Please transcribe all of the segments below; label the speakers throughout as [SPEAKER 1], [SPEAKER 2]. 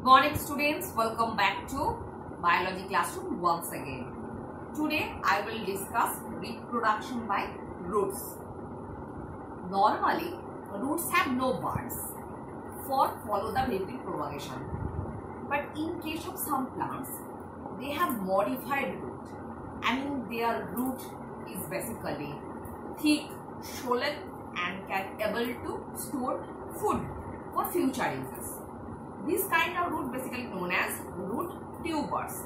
[SPEAKER 1] Good morning students, welcome back to biology classroom once again. Today I will discuss reproduction by roots. Normally roots have no buds for follow the vegetative propagation, but in case of some plants they have modified root. I mean their root is basically thick, swollen and can able to store food for future uses. This kind of root basically known as root tubers,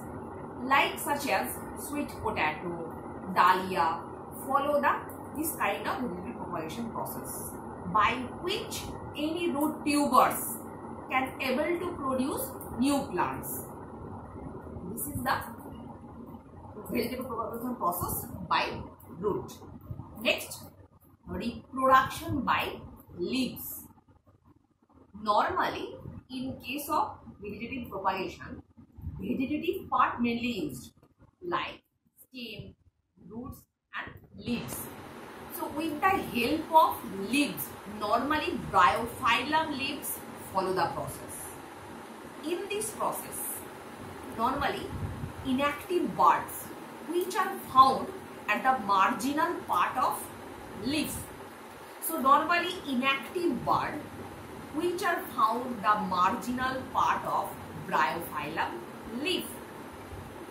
[SPEAKER 1] like such as sweet potato, dahlia, follow this kind of vegetative propagation process by which any root tubers can able to produce new plants. This is the vegetative propagation process by root. Next, reproduction by leaves. Normally, in case of vegetative propagation, vegetative part mainly used like stem, roots and leaves. So with the help of leaves, normally bryophyllum leaves follow the process. In this process, normally inactive buds which are found at the marginal part of leaf. So normally inactive bud which are found the marginal part of bryophyllum leaf.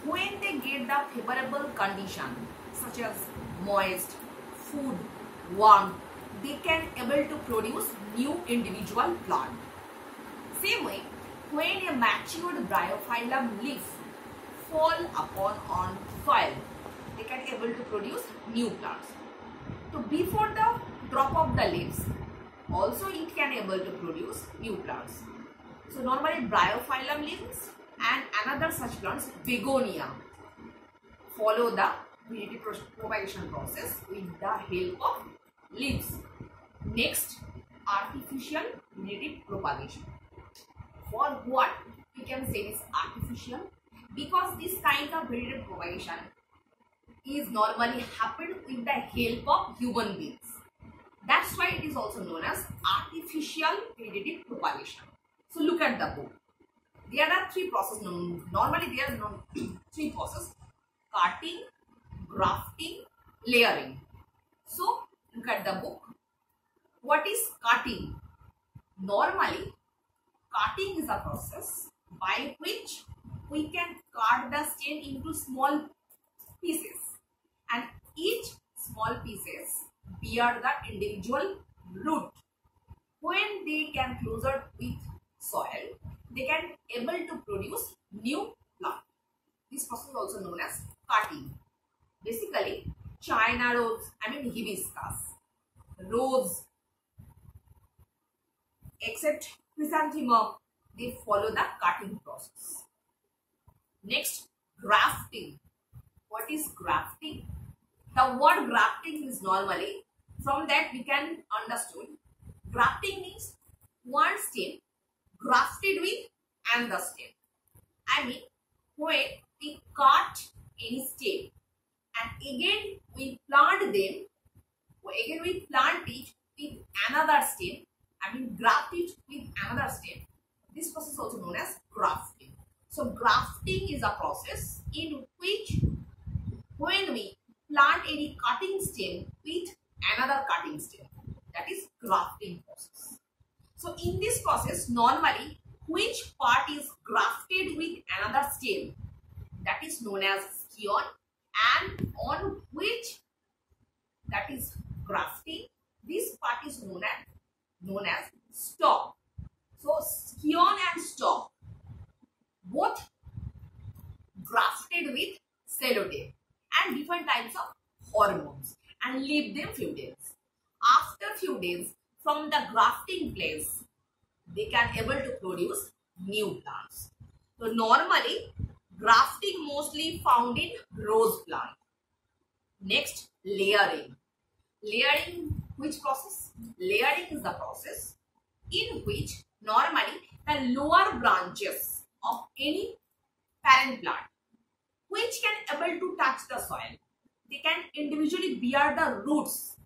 [SPEAKER 1] When they get the favorable condition such as moist, food, warmth, they can able to produce new individual plant. Same way, when a matured bryophyllum leaf fall upon on soil, they can able to produce new plants. So before the drop of the leaves, also it can able to produce new plants. So normally bryophyllum leaves and another such plants, begonia, follow the vegetative propagation process with the help of leaves. Next, artificial vegetative propagation. For what we can say is artificial? Because this kind of vegetative propagation is normally happened with the help of human beings. That's why it is also known as artificial vegetative propagation. So look at the book. There are three processes. Normally there are three processes: cutting, grafting, layering. So look at the book. What is cutting? Normally cutting is a process by which we can cut the stem into small pieces, and each small pieces bear the individual root. When they can closer with soil, they can able to produce new plant. This process is also known as cutting. Basically, China rose, hibiscus, rose, except chrysanthemum, they follow the cutting process. Next, grafting. What is grafting? The word grafting is normally, from that we can understood, grafting means one stem grafted with another stem. I mean, when we cut any stem and again we plant them, again we plant it with another stem, graft it with another stem. This process is also known as grafting. So grafting is a process in which when we plant any cutting stem with another cutting stem, that is grafting process. So in this process, normally which part is grafted with another stem, that is known as scion, and on which that is grafting, this part is known as stalk. So scion and stalk both grafted with cellotape and different types of hormones and leave them few days. After few days from the grafting place, they can able to produce new plants. So normally grafting mostly found in rose plant. Next, layering. Layering, which process? Layering is the process in which normally the lower branches of any parent plant which can able to touch the soil, they can individually bear the roots.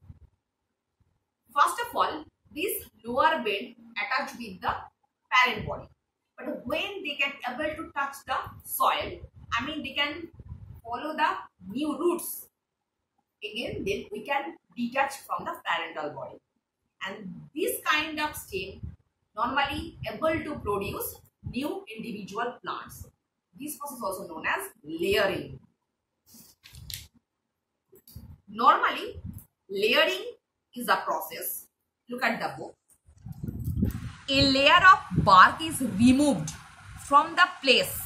[SPEAKER 1] First of all, this lower bend attached with the parent body, But when they can able to touch the soil, I mean they can follow the new roots, again then we can detach from the parental body. And this kind of stem normally able to produce new individual plants. This process is also known as layering. Normally, layering is a process. Look at the book. A layer of bark is removed from the place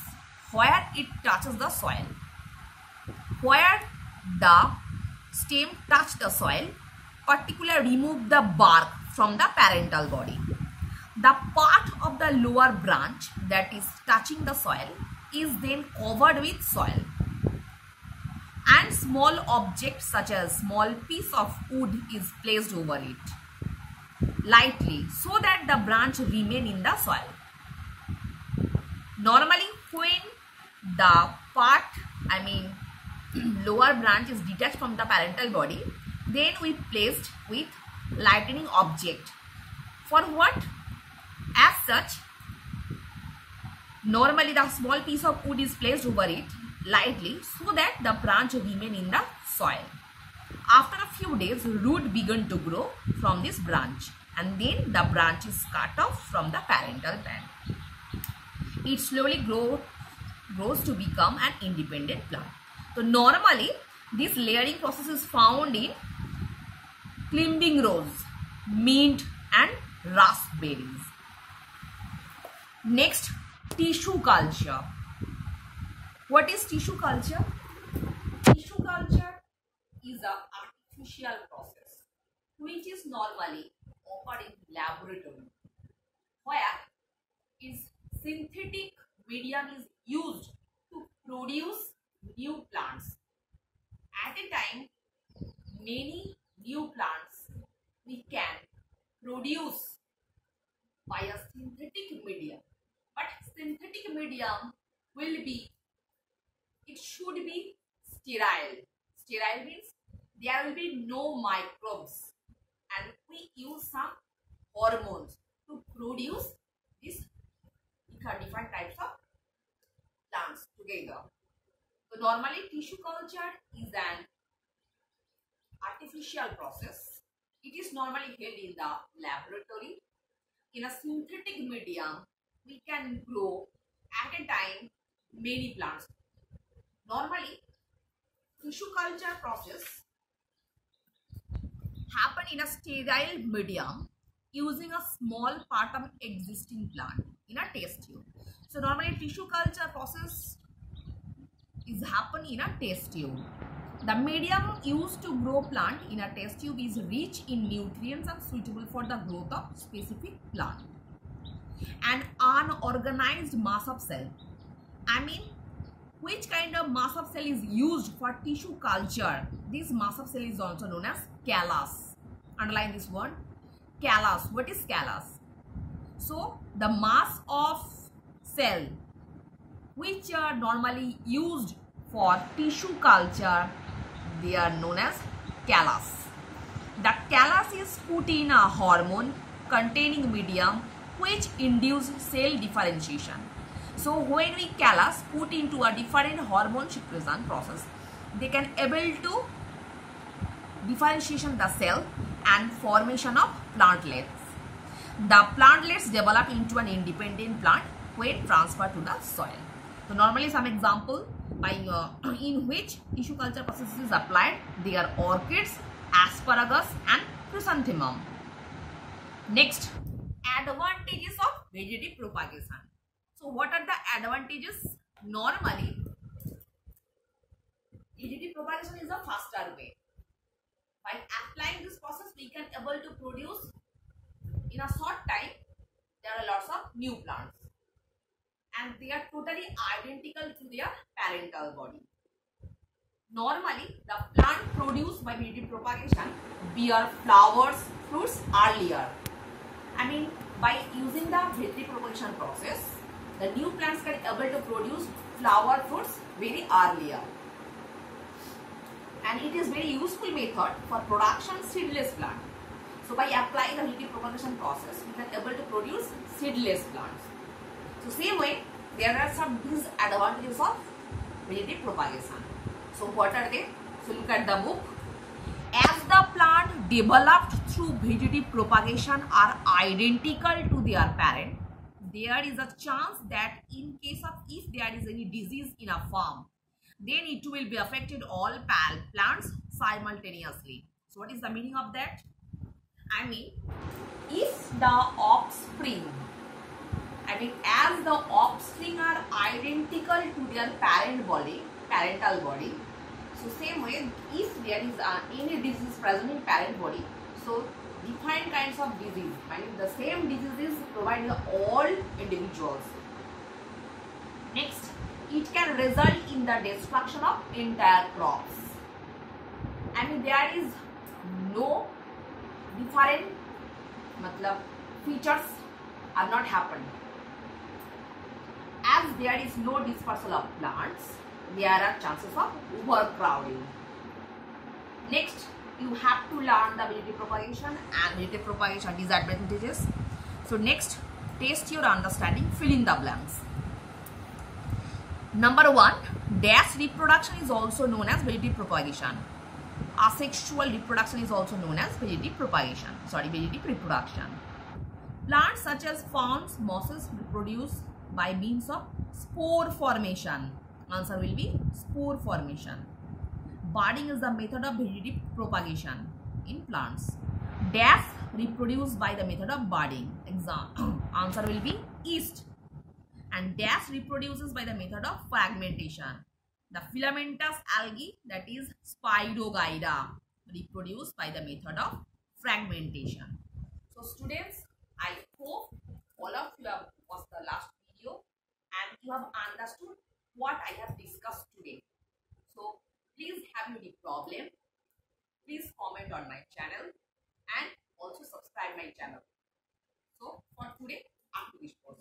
[SPEAKER 1] where it touches the soil. Where the stem touch the soil, particularly remove the bark from the parental body. The part of the lower branch that is touching the soil is then covered with soil, and small objects such as small piece of wood is placed over it lightly so that the branch remain in the soil. Normally when the part, I mean lower branch is detached from the parental body, then we placed with lightening object. For what? As such, normally the small piece of wood is placed over it lightly so that the branch remain in the soil. After a few days, root begin to grow from this branch, and then the branch is cut off from the parental plant. It slowly grows to become an independent plant. So normally this layering process is found in climbing rose, mint and raspberries. Next, tissue culture. What is tissue culture? Tissue culture is an artificial process which is normally occurred in laboratory, where is synthetic medium is used to produce new plants. At a time, many new plants we can produce by a synthetic medium. But synthetic medium will be, it should be sterile. Sterile means there will be no microbes, and we use some hormones to produce these different types of plants together. So normally tissue culture is an artificial process. It is normally held in the laboratory. In a synthetic medium, we can grow at a time many plants. Normally, tissue culture process happen in a sterile medium using a small part of existing plant in a test tube. So normally tissue culture process is happen in a test tube. The medium used to grow plant in a test tube is rich in nutrients and suitable for the growth of specific plant. An unorganized mass of cell, I mean which kind of mass of cell is used for tissue culture? This mass of cell is also known as callus. Underline this word, callus. What is callus? So the mass of cell which are normally used for tissue culture, they are known as callus. The callus is put in a hormone containing medium which induce cell differentiation. So when we callus put into a different hormone secretion process, they can able to differentiation the cell and formation of plantlets. The plantlets develop into an independent plant when transferred to the soil. So normally some example in which tissue culture process is applied, they are orchids, asparagus and chrysanthemum. Next, advantages of vegetative propagation. So what are the advantages? Normally, vegetative propagation is a faster way. By applying this process, we can able to produce in a short time. There are lots of new plants, and they are totally identical to their parental body. Normally, the plant produced by vegetative propagation bear flowers, fruits earlier. I mean, by using the vegetative propagation process, the new plants can able to produce flower, fruits very earlier. And it is very useful method for production seedless plant. So by applying the vegetative propagation process, we can able to produce seedless plants. So same way, there are some disadvantages of vegetative propagation. So what are they? So look at the book. As the plant developed through vegetative propagation are identical to their parent, there is a chance that in case of if there is any disease in a farm, then it will be affected all plants simultaneously. So what is the meaning of that? I mean, if the offspring, as the offspring are identical to their parental body, so same way, if there is any disease present in parent body, so different kinds of disease, the same diseases provided all individuals. Next, it can result in the destruction of entire crops. There is no different features are not happened. As there is no dispersal of plants, there are chances of overcrowding. Next, you have to learn the vegetative propagation and vegetative propagation disadvantages. So next, test your understanding, fill in the blanks. Number 1, dash reproduction is also known as vegetative propagation. Asexual reproduction is also known as vegetative reproduction. Plants such as ferns, mosses reproduce by means of spore formation. Answer will be spore formation. Budding is the method of vegetative propagation in plants. Dash reproduce by the method of budding. Answer will be yeast. And dash reproduces by the method of fragmentation. The filamentous algae, that is Spirogyra, reproduce by the method of fragmentation. So students, I hope all of you have watched the last video and you have understood what I have discussed today. So please, have you any problem, please comment on my channel and also subscribe my channel. So for today, up to this course.